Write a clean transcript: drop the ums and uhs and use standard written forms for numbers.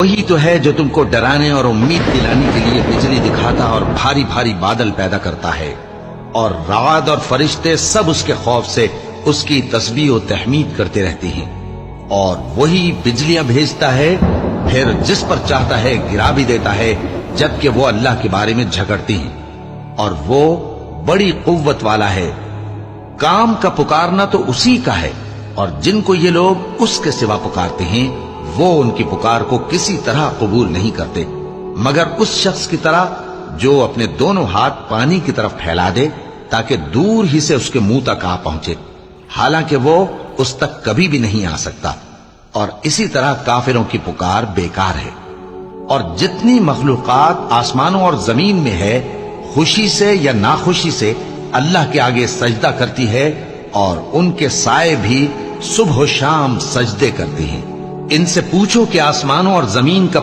وہی تو ہے جو تم کو ڈرانے اور امید دلانے کے لیے بجلی دکھاتا اور بھاری بھاری بادل پیدا کرتا ہے، اور رعد اور فرشتے سب اس کے خوف سے اس کی تسبیح و تحمید کرتے رہتے ہیں۔ اور وہی بجلیاں بھیجتا ہے، پھر جس پر چاہتا ہے گرا بھی دیتا ہے، جبکہ وہ اللہ کے بارے میں جھگڑتی ہیں، اور وہ بڑی قوت والا ہے۔ کام کا پکارنا تو اسی کا ہے، اور جن کو یہ لوگ اس کے سوا پکارتے ہیں وہ ان کی پکار کو کسی طرح قبول نہیں کرتے، مگر اس شخص کی طرح جو اپنے دونوں ہاتھ پانی کی طرف پھیلا دے تاکہ دور ہی سے اس کے منہ تک آ پہنچے، حالانکہ وہ اس تک کبھی بھی نہیں آ سکتا۔ اور اسی طرح کافروں کی پکار بیکار ہے۔ اور جتنی مخلوقات آسمانوں اور زمین میں ہے، خوشی سے یا ناخوشی سے اللہ کے آگے سجدہ کرتی ہے، اور ان کے سائے بھی صبح و شام سجدے کرتی ہیں۔ ان سے پوچھو کہ آسمانوں اور زمین کا